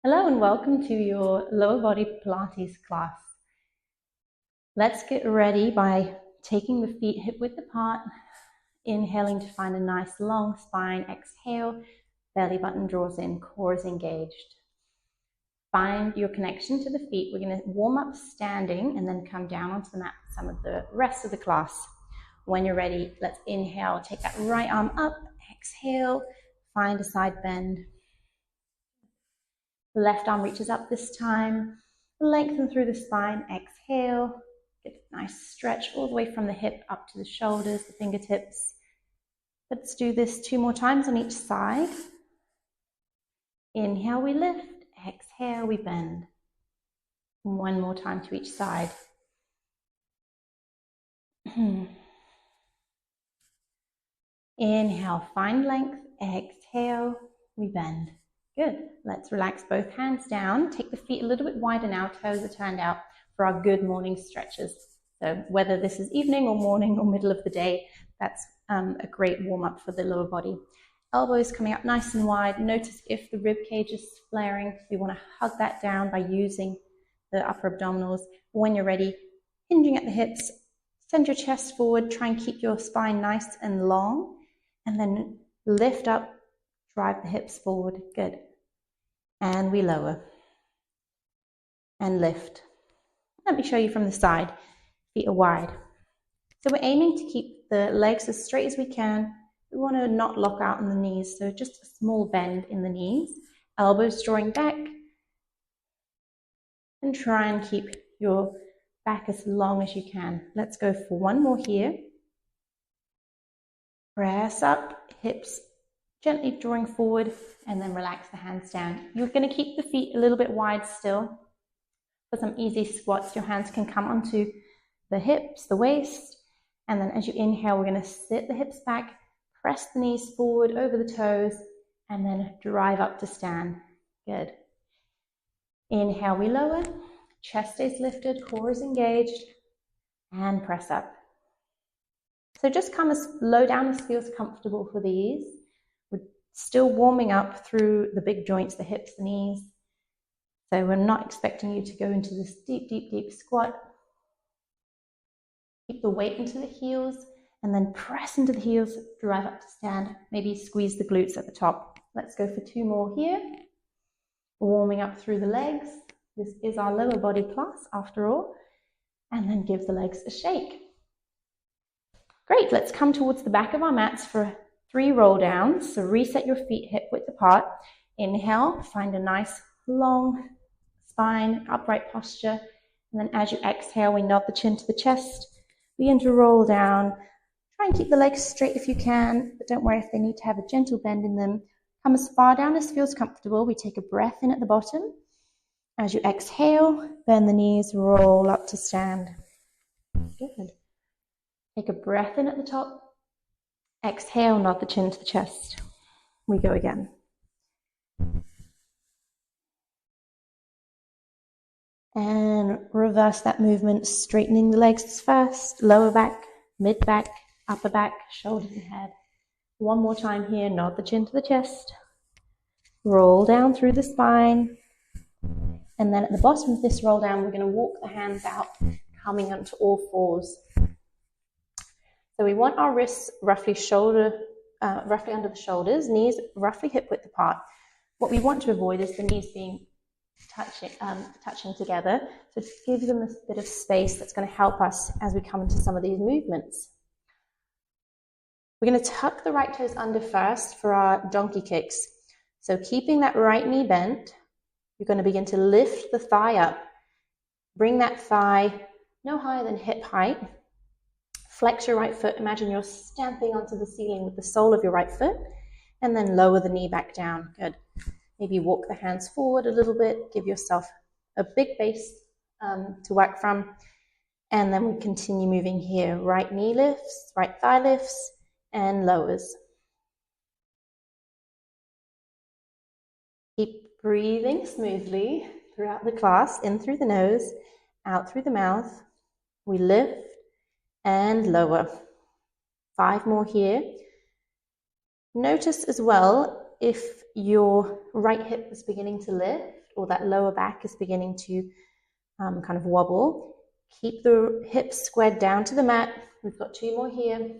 Hello and welcome to your lower body Pilates class. Let's get ready by taking the feet hip width apart, inhaling to find a nice long spine. Exhale, belly button draws in, core is engaged. Find your connection to the feet. We're going to warm up standing and then come down onto the mat for some of the rest of the class. When you're ready, let's inhale, take that right arm up, exhale, find a side bend. The left arm reaches up this time, lengthen through the spine, exhale, get a nice stretch all the way from the hip up to the shoulders, the fingertips. Let's do this 2 more times on each side. Inhale, we lift, exhale, we bend. 1 more time to each side. Inhale, find length, exhale, we bend. Good. Let's relax both hands down. Take the feet a little bit wider now, toes are turned out for our good morning stretches. So whether this is evening or morning or middle of the day, that's a great warm-up for the lower body. Elbows coming up nice and wide. Notice if the rib cage is flaring. We want to hug that down by using the upper abdominals. When you're ready, hinging at the hips, send your chest forward. Try and keep your spine nice and long. And then lift up, drive the hips forward. Good. And we lower and lift. Let me show you from the side. Feet are wide. So we're aiming to keep the legs as straight as we can. We want to not lock out in the knees, so just a small bend in the knees. Elbows drawing back. And try and keep your back as long as you can. Let's go for 1 more here. Press up, hips gently drawing forward, and then relax the hands down. You're going to keep the feet a little bit wide still. For some easy squats, your hands can come onto the hips, the waist, and then as you inhale, we're going to sit the hips back, press the knees forward over the toes, and then drive up to stand. Good. Inhale, we lower, chest stays lifted, core is engaged, and press up. So just come as low down as feels comfortable for these. We're still warming up through the big joints, the hips, the knees. So we're not expecting you to go into this deep, deep, deep squat. Keep the weight into the heels and then press into the heels, drive up to stand. Maybe squeeze the glutes at the top. Let's go for 2 more here. Warming up through the legs. This is our lower body class after all. And then give the legs a shake. Great, let's come towards the back of our mats for 3 roll downs. So reset your feet hip width apart. Inhale, find a nice long spine, upright posture. And then as you exhale, we nod the chin to the chest. Begin to roll down. Try and keep the legs straight if you can, but don't worry if they need to have a gentle bend in them. Come as far down as feels comfortable. We take a breath in at the bottom. As you exhale, bend the knees, roll up to stand. Good. Take a breath in at the top. Exhale, nod the chin to the chest. We go again. And reverse that movement, straightening the legs first, lower back, mid back, upper back, shoulders and head. 1 more time here, nod the chin to the chest. Roll down through the spine. And then at the bottom of this roll down, we're going to walk the hands out, coming onto all fours. So we want our wrists roughly under the shoulders, knees roughly hip width apart. What we want to avoid is the knees being touching together. So give them a bit of space. That's going to help us as we come into some of these movements. We're going to tuck the right toes under first for our donkey kicks. So keeping that right knee bent, you're going to begin to lift the thigh up. Bring that thigh no higher than hip height. Flex your right foot. Imagine you're stamping onto the ceiling with the sole of your right foot, and then lower the knee back down. Good. Maybe walk the hands forward a little bit. Give yourself a big base to work from. And then we continue moving here. Right knee lifts, right thigh lifts, and lowers. Keep breathing smoothly throughout the class. In through the nose, out through the mouth. We lift and lower. 5 more here. Notice as well if your right hip is beginning to lift or that lower back is beginning to kind of wobble, keep the hips squared down to the mat. We've got 2 more here.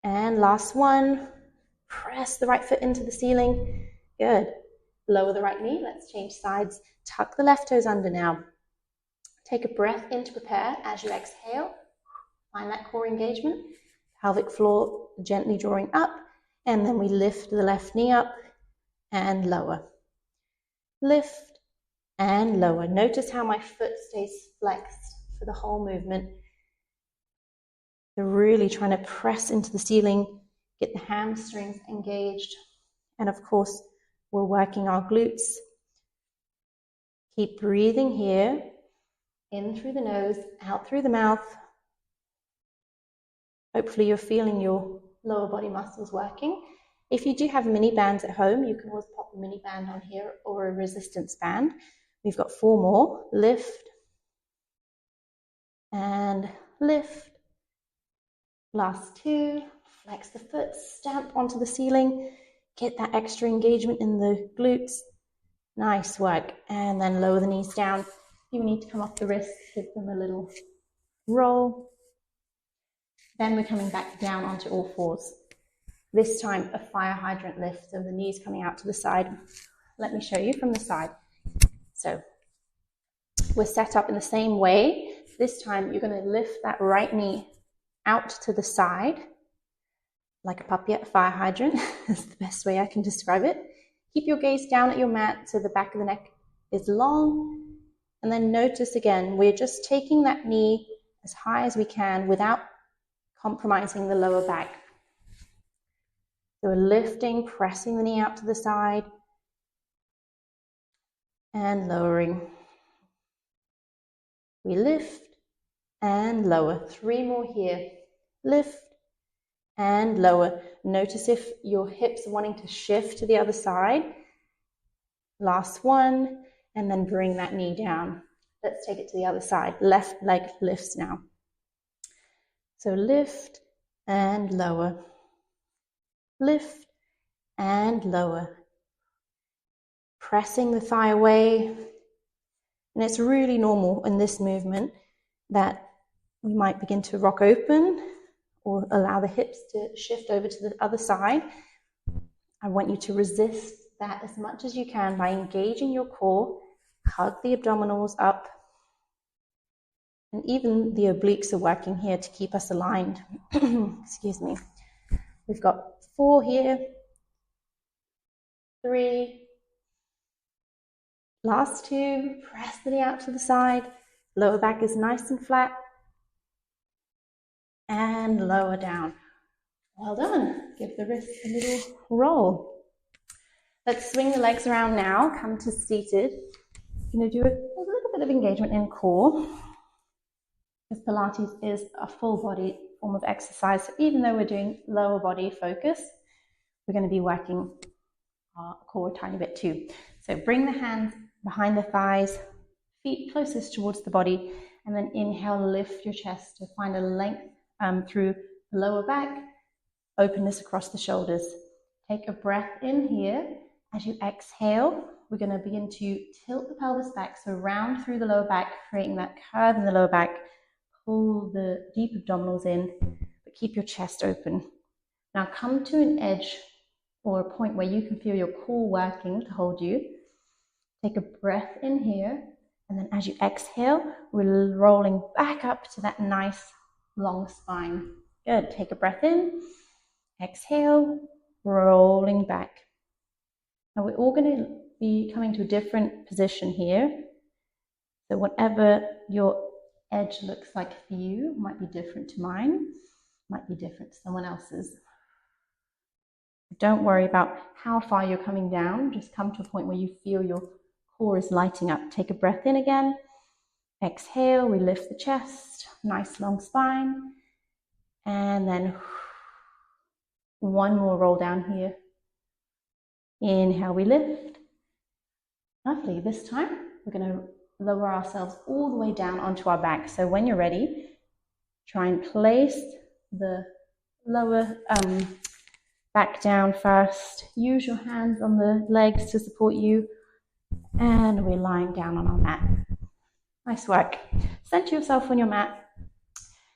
And last one. Press the right foot into the ceiling. Good. Lower the right knee. Let's change sides. Tuck the left toes under now. Take a breath in to prepare. As you exhale, find that core engagement. Pelvic floor gently drawing up. And then we lift the left knee up and lower. Lift and lower. Notice how my foot stays flexed for the whole movement. You're really trying to press into the ceiling, get the hamstrings engaged. And of course, we're working our glutes. Keep breathing here, in through the nose, out through the mouth. Hopefully you're feeling your lower body muscles working. If you do have mini bands at home, you can always pop a mini band on here or a resistance band. We've got 4 more. Lift and lift. Last 2. Flex the foot, stamp onto the ceiling. Get that extra engagement in the glutes. Nice work. And then lower the knees down. If you need to come off the wrists, give them a little roll. Then we're coming back down onto all 4s. This time a fire hydrant lift, so the knees coming out to the side. Let me show you from the side. So we're set up in the same way. This time you're going to lift that right knee out to the side, like a puppy at a fire hydrant. That's the best way I can describe it. Keep your gaze down at your mat so the back of the neck is long. And then notice again, we're just taking that knee as high as we can without compromising the lower back. So we're lifting, pressing the knee out to the side and lowering. We lift and lower. 3 more here. Lift and lower. Notice if your hips are wanting to shift to the other side. Last one, and then bring that knee down. Let's take it to the other side. Left leg lifts now. So lift and lower. Lift and lower. Pressing the thigh away. And it's really normal in this movement that we might begin to rock open or allow the hips to shift over to the other side. I want you to resist that as much as you can by engaging your core. Hug the abdominals up. And even the obliques are working here to keep us aligned. Excuse me. We've got 4 here. 3. Last 2. Press the knee out to the side. Lower back is nice and flat. And lower down. Well done. Give the wrist a little roll. Let's swing the legs around now. Come to seated. I'm going to do a little bit of engagement in core. Because Pilates is a full body form of exercise. So even though we're doing lower body focus, we're going to be working our core a tiny bit too. So bring the hands behind the thighs, feet closest towards the body, and then inhale, lift your chest to find a length through the lower back, openness across the shoulders. Take a breath in here. As you exhale, we're going to begin to tilt the pelvis back, so round through the lower back, creating that curve in the lower back. Pull the deep abdominals in, but keep your chest open. Now come to an edge or a point where you can feel your core working to hold you. Take a breath in here, and then as you exhale, we're rolling back up to that nice long spine. Good. Take a breath in, exhale, rolling back. Now we're all going to be coming to a different position here. So whatever your edge looks like for you might be different to mine, might be different to someone else's. Don't worry about how far you're coming down. Just come to a point where you feel your core is lighting up. Take a breath in again. Exhale, we lift the chest, nice long spine. And then one more roll down here. Inhale, we lift. Lovely. This time, we're going to lower ourselves all the way down onto our back. So when you're ready, try and place the lower back down first. Use your hands on the legs to support you, And we're lying down on our mat. Nice work. Center yourself on your mat,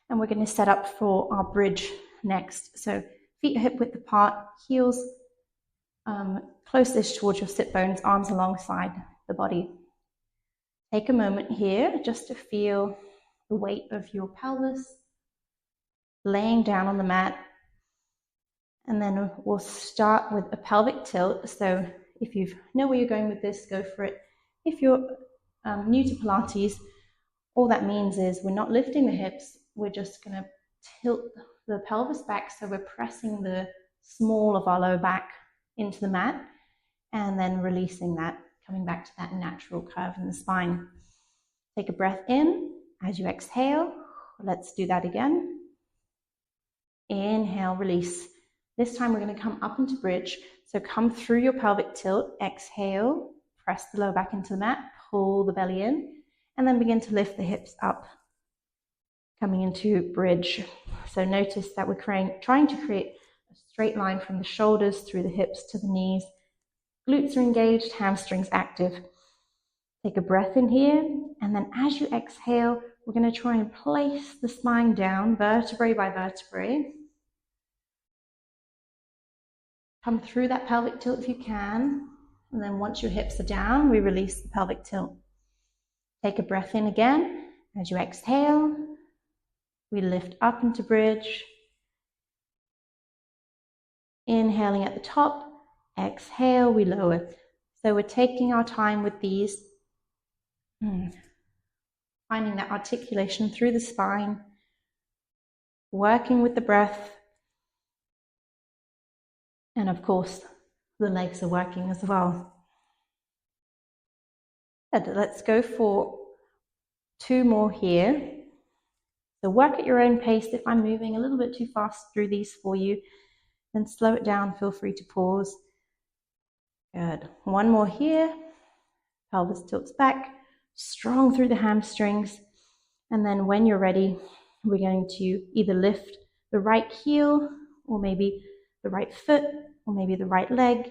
and we're going to set up for our bridge next. So feet are hip width apart, heels closest towards your sit bones, arms alongside the body. Take a moment here just to feel the weight of your pelvis laying down on the mat. And then we'll start with a pelvic tilt. So if you know where you're going with this, go for it. If you're new to Pilates, all that means is we're not lifting the hips, we're just going to tilt the pelvis back, so we're pressing the small of our lower back into the mat and then releasing that, coming back to that natural curve in the spine. Take a breath in as you exhale. Let's do that again. Inhale, release. This time we're going to come up into bridge, so come through your pelvic tilt, exhale, press the lower back into the mat, pull the belly in, and then begin to lift the hips up, coming into bridge. So notice that we're trying to create a straight line from the shoulders through the hips to the knees. Glutes are engaged, hamstrings active. Take a breath in here, and then as you exhale, we're going to try and place the spine down, vertebrae by vertebrae. Come through that pelvic tilt if you can, and then once your hips are down, we release the pelvic tilt. Take a breath in again. As you exhale, we lift up into bridge. Inhaling at the top, exhale, we lower. So we're taking our time with these, finding that articulation through the spine, working with the breath, and of course, the legs are working as well. Good. Let's go for 2 more here. So work at your own pace. If I'm moving a little bit too fast through these for you, then slow it down, feel free to pause. Good. 1 more here. Pelvis tilts back, strong through the hamstrings. And then when you're ready, we're going to either lift the right heel, or maybe the right foot, or maybe the right leg,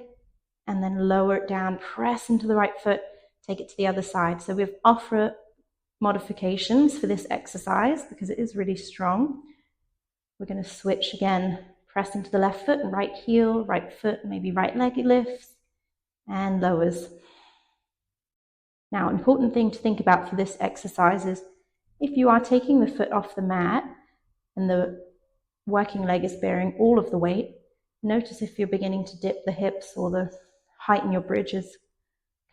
and then lower it down, press into the right foot, take it to the other side. So we have offer modifications for this exercise because it is really strong. We're going to switch again, press into the left foot and right heel, right foot, maybe right leg lifts and lowers. Now, important thing to think about for this exercise is if you are taking the foot off the mat and the working leg is bearing all of the weight, notice if you're beginning to dip the hips or the height in your bridge is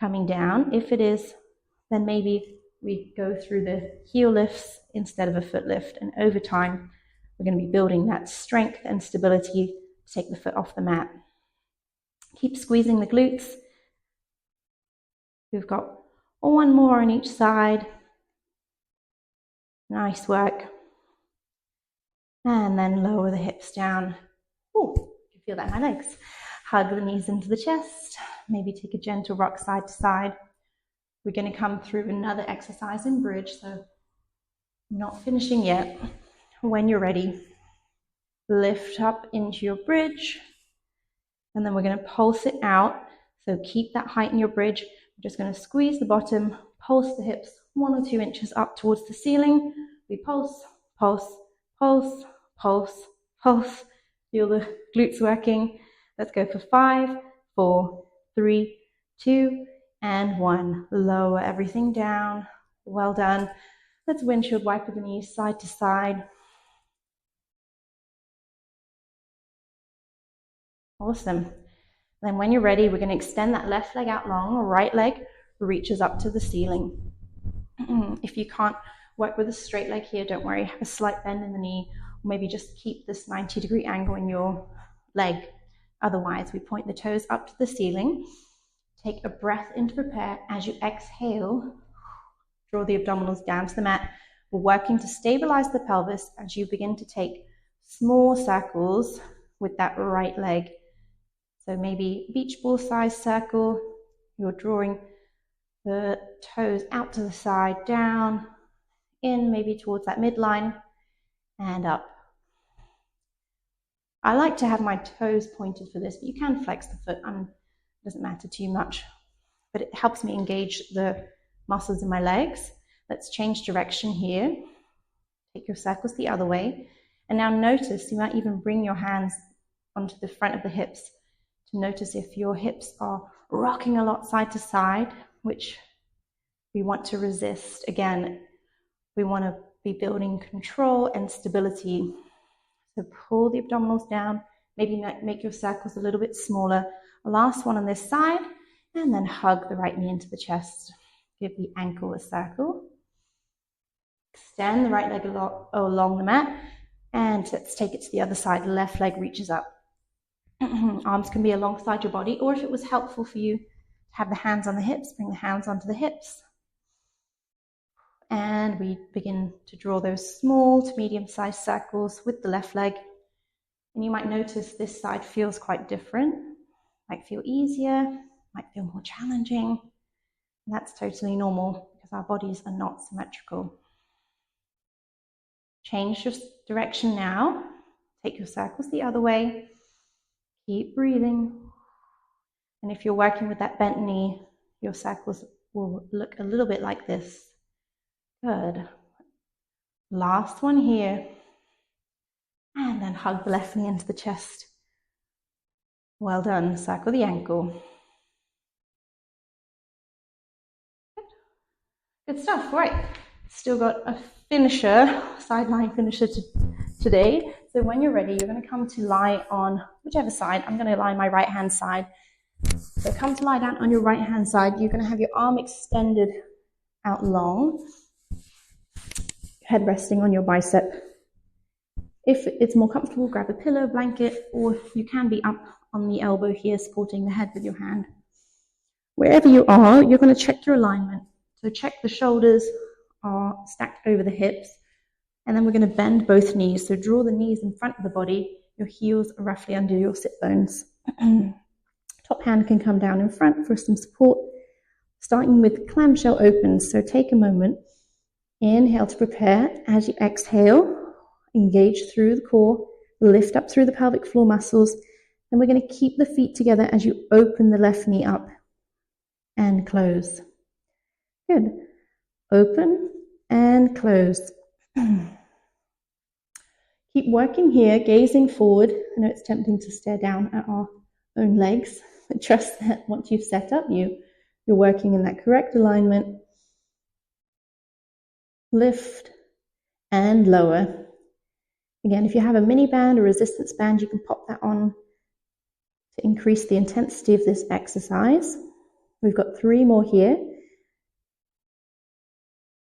coming down. If it is, then maybe we go through the heel lifts instead of a foot lift, and over time we're going to be building that strength and stability to take the foot off the mat. Keep squeezing the glutes. We've got 1 more on each side. Nice work. And then lower the hips down. Oh, you feel that in my legs. Hug the knees into the chest. Maybe take a gentle rock side to side. We're going to come through another exercise in bridge, so I'm not finishing yet. When you're ready, lift up into your bridge, and then we're going to pulse it out. So keep that height in your bridge. We're just going to squeeze the bottom, pulse the hips 1 or 2 inches up towards the ceiling. We pulse, pulse, pulse, pulse, pulse. Feel the glutes working. Let's go for 5, 4, 3, 2, and 1. Lower everything down. Well done. Let's windshield wiper the knees side to side. Awesome. Then when you're ready, we're going to extend that left leg out long. Right leg reaches up to the ceiling. If you can't work with a straight leg here, don't worry. Have a slight bend in the knee, or maybe just keep this 90-degree angle in your leg. Otherwise, we point the toes up to the ceiling. Take a breath in to prepare. As you exhale, draw the abdominals down to the mat. We're working to stabilize the pelvis as you begin to take small circles with that right leg. So maybe beach ball size circle. You're drawing the toes out to the side, down, in maybe towards that midline, and up. I like to have my toes pointed for this, but you can flex the foot. It doesn't matter too much. but it helps me engage the muscles in my legs. Let's change direction here. Take your circles the other way. And now notice, you might even bring your hands onto the front of the hips to notice if your hips are rocking a lot side to side, which we want to resist. Again, we want to be building control and stability. So pull the abdominals down, maybe make your circles a little bit smaller. Last one on this side, and then hug the right knee into the chest. Give the ankle a circle. Extend the right leg along the mat, and let's take it to the other side. The left leg reaches up. Arms can be alongside your body, or if it was helpful for you to have the hands on the hips, bring the hands onto the hips. And we begin to draw those small to medium-sized circles with the left leg. And you might notice this side feels quite different. Might feel easier, might feel more challenging. And that's totally normal because our bodies are not symmetrical. Change your direction now. Take your circles the other way. Keep breathing. And if you're working with that bent knee, your circles will look a little bit like this. Good. Last one here. And then hug the left knee into the chest. Well done. Circle the ankle. Good stuff. Right. Still got a finisher, sideline finisher today. So when you're ready, you're going to come to lie on whichever side. I'm going to lie on my right hand side. So come to lie down on your right hand side. You're going to have your arm extended out long, head resting on your bicep. If it's more comfortable, grab a pillow, blanket, or you can be up on the elbow here, supporting the head with your hand. Wherever you are, you're going to check your alignment. So check the shoulders are stacked over the hips, and then we're going to bend both knees. So draw the knees in front of the body. Your heels are roughly under your sit bones. Top hand can come down in front for some support, starting with clamshell open. So take a moment. Inhale to prepare. As you exhale, engage through the core, lift up through the pelvic floor muscles. Then we're going to keep the feet together as you open the left knee up and close. Good. Open and close. Keep working here, gazing forward. I know it's tempting to stare down at our own legs, but trust that once you've set up, you're working in that correct alignment. Lift and lower. Again, if you have a mini band or resistance band, you can pop that on to increase the intensity of this exercise. We've got 3 more here.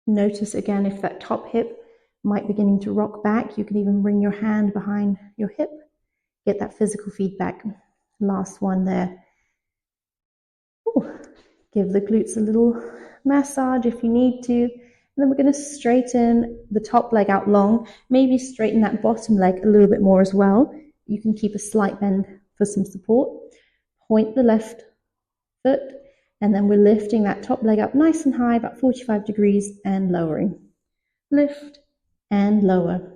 Notice again if that top hip might beginning to rock back. You can even bring your hand behind your hip, get that physical feedback. Last one there. Ooh. Give the glutes a little massage if you need to. And then we're going to straighten the top leg out long, maybe straighten that bottom leg a little bit more as well. You can keep a slight bend for some support. Point the left foot, and then we're lifting that top leg up nice and high, about 45 degrees, and lowering. Lift and lower.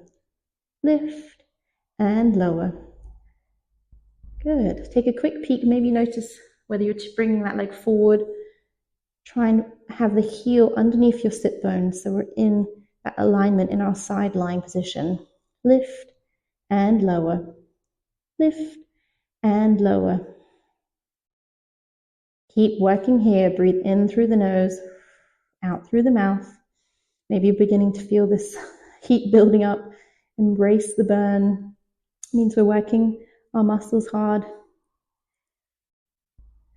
Lift and lower. Good. Take a quick peek. Maybe notice whether you're bringing that leg forward. Try and have the heel underneath your sit bones, so we're in that alignment in our side lying position. Lift and lower. Lift and lower. Keep working here. Breathe in through the nose, out through the mouth. Maybe you're beginning to feel this heat building up. Embrace the burn. It means we're working our muscles hard.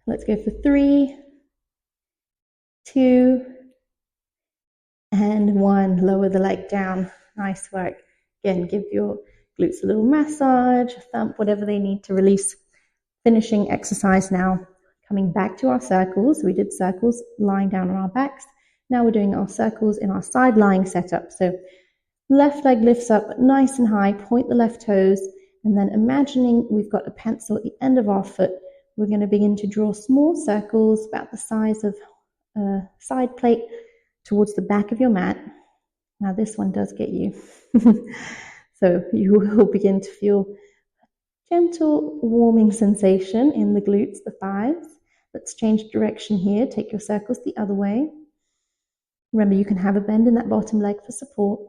Let's go for 3, 2, and 1. Lower the leg down. Nice work. Again, give your glutes a little massage, a thump, whatever they need to release. Finishing exercise now. Coming back to our circles. We did circles lying down on our backs. Now we're doing our circles in our side lying setup. So left leg lifts up nice and high. Point the left toes. And then imagining we've got a pencil at the end of our foot. We're going to begin to draw small circles about the size of a side plate towards the back of your mat. Now this one does get you. So you will begin to feel gentle warming sensation in the glutes, the thighs. Let's change direction here. Take your circles the other way. Remember, you can have a bend in that bottom leg for support.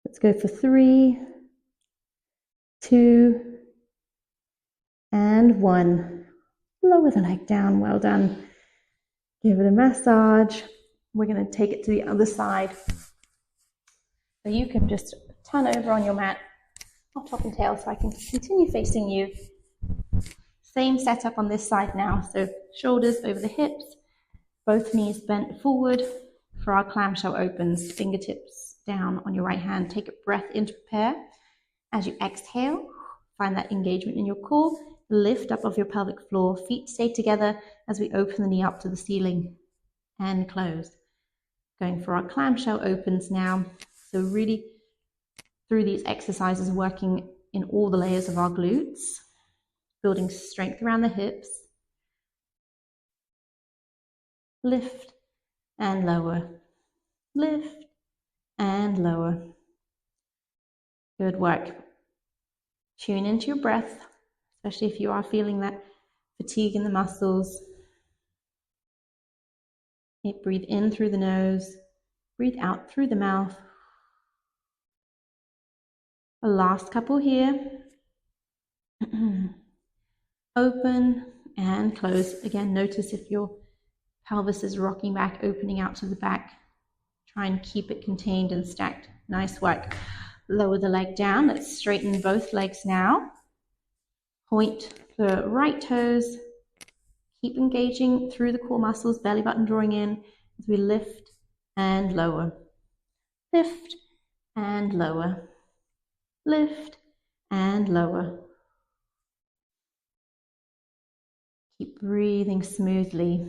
Let's go for 3, 2, and 1. Lower the leg down. Well done. Give it a massage. We're going to take it to the other side. So you can just turn over on your mat, top and tail, so I can continue facing you. Same setup on this side now. So shoulders over the hips, both knees bent forward for our clamshell opens. Fingertips down on your right hand. Take a breath in to prepare. As you exhale, find that engagement in your core. Lift up off your pelvic floor. Feet stay together as we open the knee up to the ceiling and close. Going for our clamshell opens now. So really through these exercises, working in all the layers of our glutes, building strength around the hips. Lift and lower. Lift and lower. Good work. Tune into your breath, especially if you are feeling that fatigue in the muscles. Breathe in through the nose, breathe out through the mouth. A last couple here. Open and close. Again, notice if your pelvis is rocking back, opening out to the back. Try and keep it contained and stacked. Nice work. Lower the leg down. Let's straighten both legs now. Point the right toes. Keep engaging through the core muscles, belly button drawing in as we lift and lower. Lift and lower. Lift and lower. Keep breathing smoothly.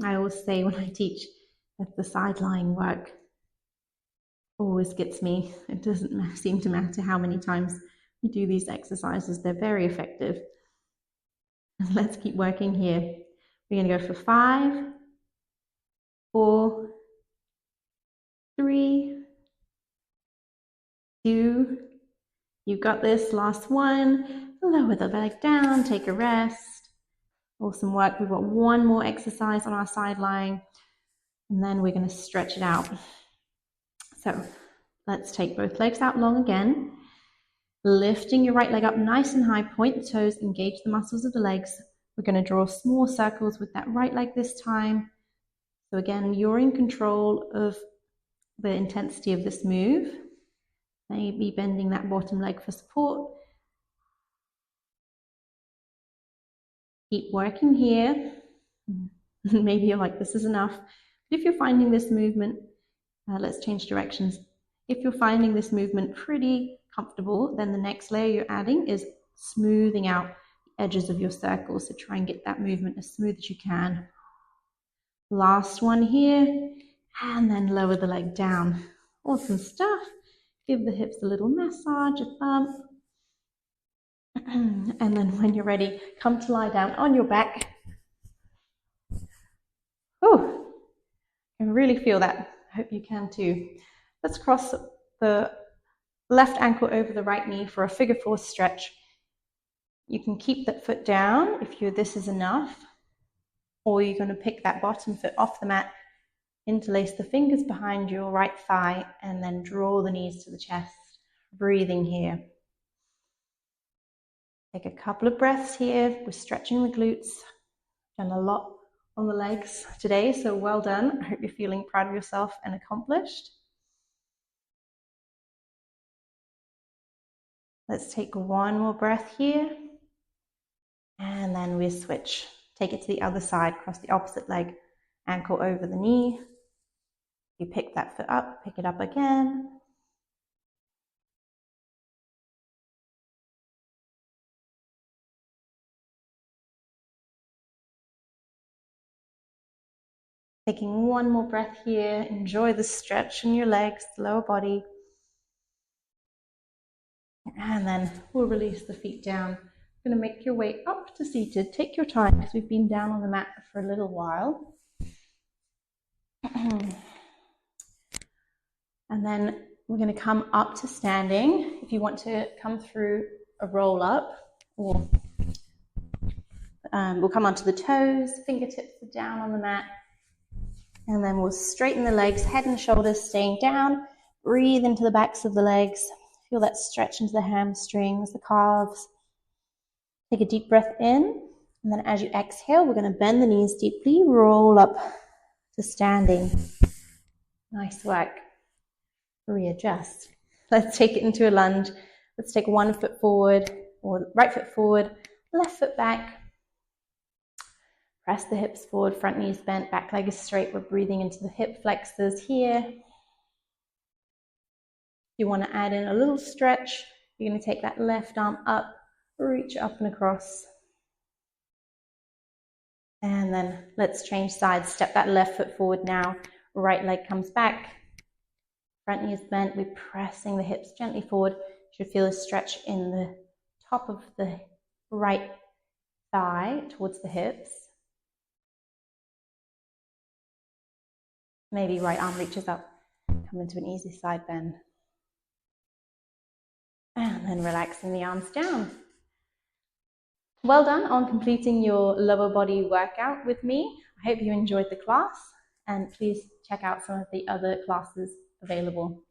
I always say when I teach that the side lying work always gets me. It doesn't seem to matter how many times we do these exercises. They're very effective. Let's keep working here. We're going to go for 5, 4, 3, 2. You've got this. Last one. Lower the leg down. Take a rest. Awesome work. We've got one more exercise on our side lying, and then we're going to stretch it out. So let's take both legs out long again. Lifting your right leg up nice and high. Point the toes. Engage the muscles of the legs. We're going to draw small circles with that right leg this time. So again, you're in control of the intensity of this move. Maybe bending that bottom leg for support. Keep working here. Maybe you're like, this is enough. But if you're finding this movement, let's change directions. If you're finding this movement pretty comfortable, then the next layer you're adding is smoothing out the edges of your circle. So try and get that movement as smooth as you can. Last one here, and then lower the leg down. Awesome stuff. Give the hips a little massage, a bump. And then when you're ready, come to lie down on your back. Oh, I can really feel that. I hope you can too. Let's cross the left ankle over the right knee for a figure 4 stretch. You can keep that foot down if this is enough, or you're going to pick that bottom foot off the mat, interlace the fingers behind your right thigh, and then draw the knees to the chest. Breathing here. Take a couple of breaths here. We're stretching the glutes. Done a lot on the legs today, so well done. I hope you're feeling proud of yourself and accomplished. Let's take one more breath here. And then we switch. Take it to the other side, cross the opposite leg, ankle over the knee. You pick that foot up, pick it up again. Taking one more breath here. Enjoy the stretch in your legs, the lower body. And then we'll release the feet down. You're going to make your way up to seated. Take your time because we've been down on the mat for a little while. And then we're going to come up to standing. If you want to come through a roll up or We'll come onto the toes, fingertips are down on the mat. And then we'll straighten the legs, head and shoulders staying down. Breathe into the backs of the legs. Feel that stretch into the hamstrings, the calves. Take a deep breath in. And then as you exhale, we're going to bend the knees deeply, roll up to standing. Nice work. Readjust. Let's take it into a lunge. Let's take one foot forward, or right foot forward, left foot back. Press the hips forward, front knee is bent, back leg is straight. We're breathing into the hip flexors here. If you want to add in a little stretch, you're going to take that left arm up, reach up and across. And then let's change sides. Step that left foot forward now. Right leg comes back. Front knee is bent. We're pressing the hips gently forward. You should feel a stretch in the top of the right thigh towards the hips. Maybe right arm reaches up. Come into an easy side bend. And then relaxing the arms down. Well done on completing your lower body workout with me. I hope you enjoyed the class, and please check out some of the other classes available.